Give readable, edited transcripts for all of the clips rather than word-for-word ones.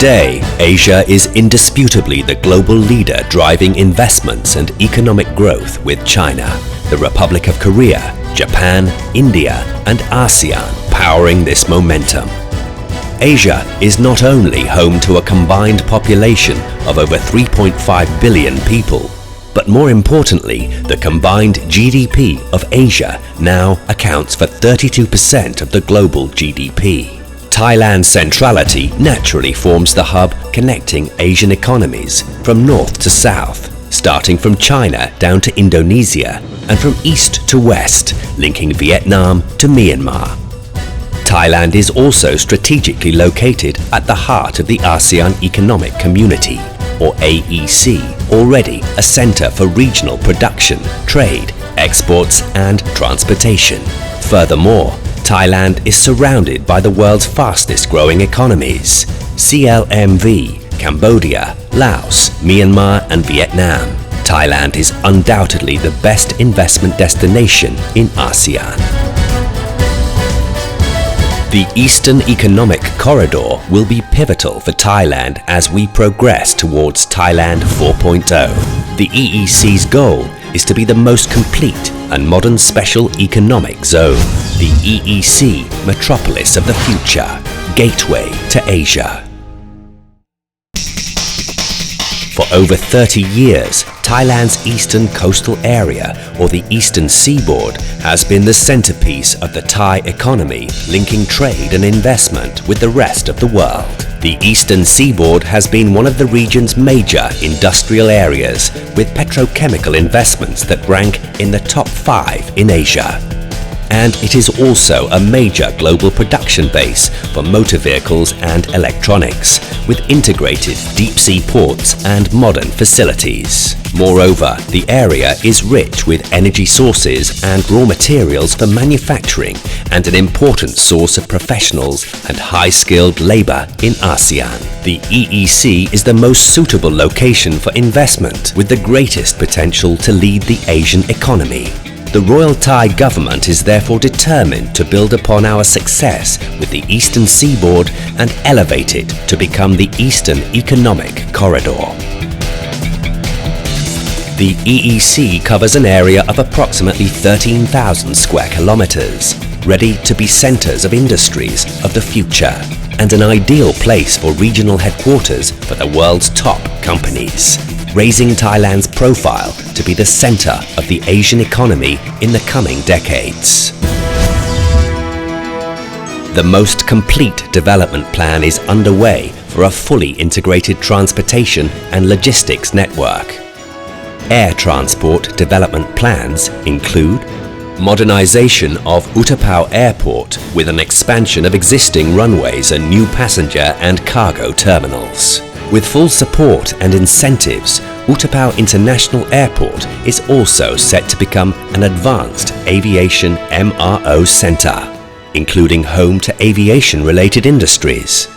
Today, Asia is indisputably the global leader driving investments and economic growth with China, the Republic of Korea, Japan, India and ASEAN powering this momentum. Asia is not only home to a combined population of over 3.5 billion people, but more importantly, the combined GDP of Asia now accounts for 32% of the global GDP. Thailand's centrality naturally forms the hub connecting Asian economies from north to south, starting from China down to Indonesia and from east to west, linking Vietnam to Myanmar. Thailand is also strategically located at the heart of the ASEAN Economic Community, or AEC, already a centre for regional production, trade, exports and transportation. Furthermore, Thailand is surrounded by the world's fastest growing economies, CLMV, Cambodia, Laos, Myanmar and Vietnam. Thailand is undoubtedly the best investment destination in ASEAN. The Eastern Economic Corridor will be pivotal for Thailand as we progress towards Thailand 4.0. The EEC's goal is to be the most complete and modern special economic zone, the EEC metropolis of the future, gateway to Asia. For over 30 years, Thailand's eastern coastal area, or the eastern seaboard, has been the centerpiece of the Thai economy, linking trade and investment with the rest of the world. The eastern seaboard has been one of the region's major industrial areas, with petrochemical investments that rank in the top 5 in Asia. And it is also a major global production base for motor vehicles and electronics, with integrated deep-sea ports and modern facilities. Moreover, the area is rich with energy sources and raw materials for manufacturing and an important source of professionals and high-skilled labour in ASEAN. The EEC is the most suitable location for investment with the greatest potential to lead the Asian economy. The Royal Thai government is therefore determined to build upon our success with the Eastern Seaboard and elevate it to become the Eastern Economic Corridor. The EEC covers an area of approximately 13,000 square kilometers, ready to be centers of industries of the future and an ideal place for regional headquarters for the world's top companies, raising Thailand's profile to be the center of the Asian economy in the coming decades. The most complete development plan is underway for a fully integrated transportation and logistics network. Air transport development plans include modernization of U-TAPAO Airport with an expansion of existing runways and new passenger and cargo terminals. With full support and incentives, U-TAPAO International Airport is also set to become an advanced aviation MRO center, including home to aviation-related industries.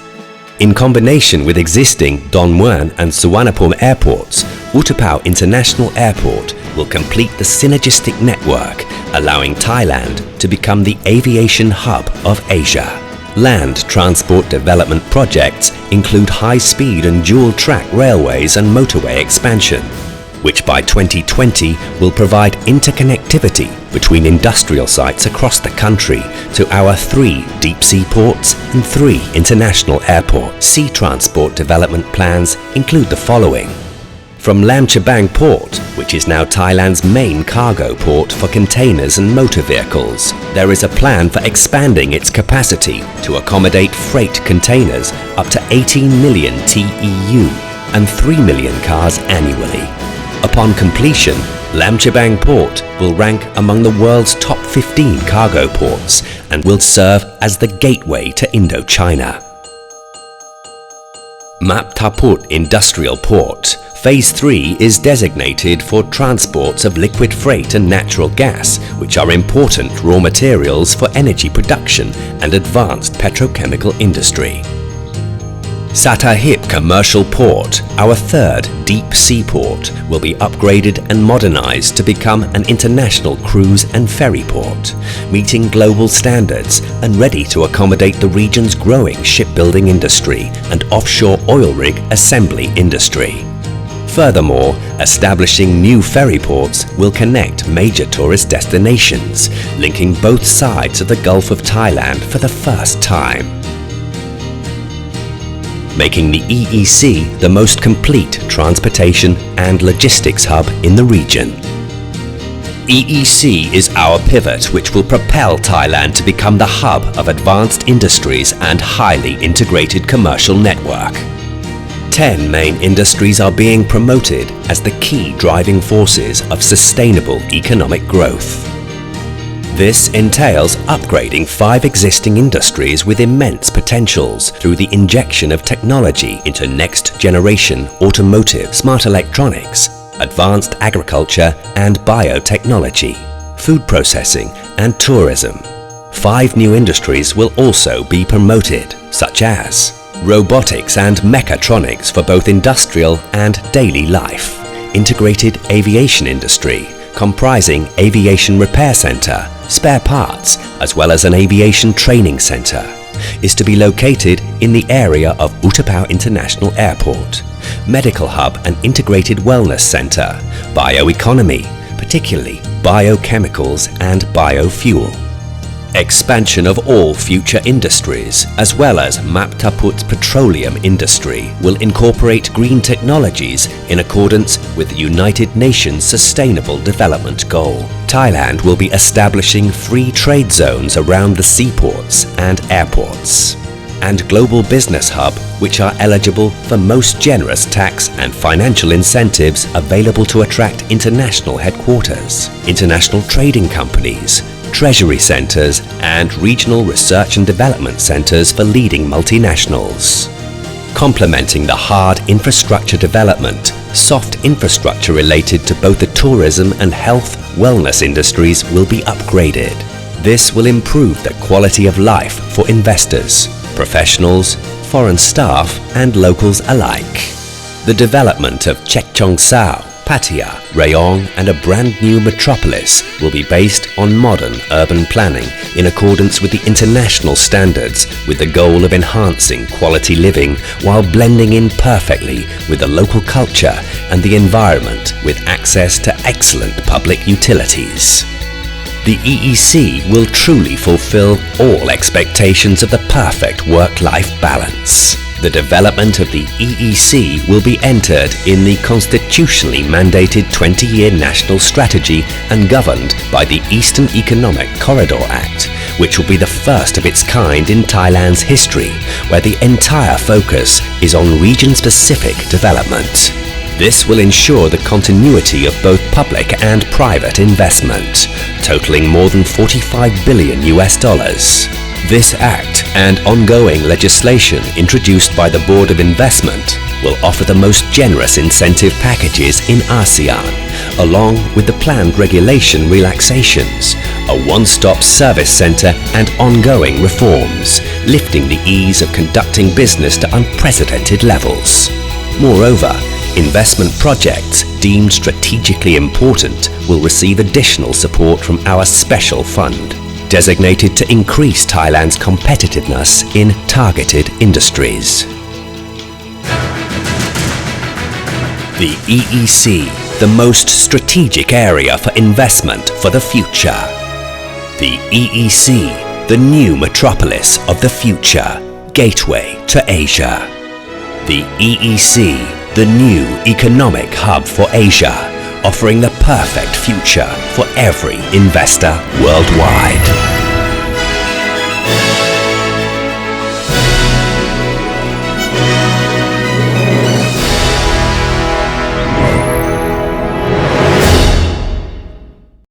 In combination with existing Don Mueang and Suvarnabhumi airports, U-TAPAO International Airport will complete the synergistic network, allowing Thailand to become the aviation hub of Asia. Land transport development projects include high-speed and dual-track railways and motorway expansion, which by 2020 will provide interconnectivity between industrial sites across the country to our 3 deep-sea ports and 3 international airports. Sea transport development plans include the following. From CHABANG port, which is now Thailand's main cargo port for containers and motor vehicles, there is a plan for expanding its capacity to accommodate freight containers up to 18 million TEU and 3 million cars annually. Upon completion, CHABANG port will rank among the world's top 15 cargo ports and will serve as the gateway to Indochina. MECHATRONICS Industrial Port Phase 3 is designated for transports of liquid freight and natural gas, which are important raw materials for energy production and advanced petrochemical industry. SATTAHIP Commercial Port, our third deep sea port, will be upgraded and modernized to become an international cruise and ferry port, meeting global standards and ready to accommodate the region's growing shipbuilding industry and offshore oil rig assembly industry. Furthermore, establishing new ferry ports will connect major tourist destinations, linking both sides of the Gulf of Thailand for the first time, making the EEC the most complete transportation and logistics hub in the region. EEC is our pivot which will propel Thailand to become the hub of advanced industries and highly integrated commercial network. 10 main industries are being promoted as the key driving forces of sustainable economic growth. This entails upgrading 5 existing industries with immense potentials through the injection of technology into next-generation automotive, smart electronics, advanced agriculture and biotechnology, food processing and tourism. 5 new industries will also be promoted, such as robotics and mechatronics for both industrial and daily life, integrated aviation industry, comprising aviation repair center, spare parts, as well as an aviation training center, is to be located in the area of U-TAPAO International Airport, medical hub and integrated wellness center, bioeconomy, particularly biochemicals and biofuel. Expansion of all future industries, as well as MECHATRONIcs petroleum industry, will incorporate green technologies in accordance with the United Nations Sustainable Development Goal. Thailand will be establishing free trade zones around the seaports and airports, and global business hub which are eligible for most generous tax and financial incentives available to attract international headquarters, international trading companies, treasury centers and regional research and development centers for leading multinationals. Complementing the hard infrastructure development, soft infrastructure related to both the tourism and health wellness industries will be upgraded. This will improve the quality of life for investors, professionals, foreign staff and locals alike. The development of Cheongcheongsao, Pattaya, Rayong and a brand new metropolis will be based on modern urban planning in accordance with the international standards, with the goal of enhancing quality living while blending in perfectly with the local culture and the environment with access to excellent public utilities. The EEC will truly fulfill all expectations of the perfect work-life balance. The development of the EEC will be entered in the constitutionally mandated 20-year national strategy and governed by the Eastern Economic Corridor Act, which will be the first of its kind in Thailand's history, where the entire focus is on region-specific development. This will ensure the continuity of both public and private investment, totaling more than $45 billion. This act and ongoing legislation introduced by the Board of Investment will offer the most generous incentive packages in ASEAN, along with the planned regulation relaxations, a one-stop service centre and ongoing reforms, lifting the ease of conducting business to unprecedented levels. Moreover, investment projects deemed strategically important will receive additional support from our special fund, designated to increase Thailand's competitiveness in targeted industries. The EEC, the most strategic area for investment for the future. The EEC, the new metropolis of the future, gateway to Asia. The EEC, the new economic hub for Asia, offering the perfect future for every investor worldwide.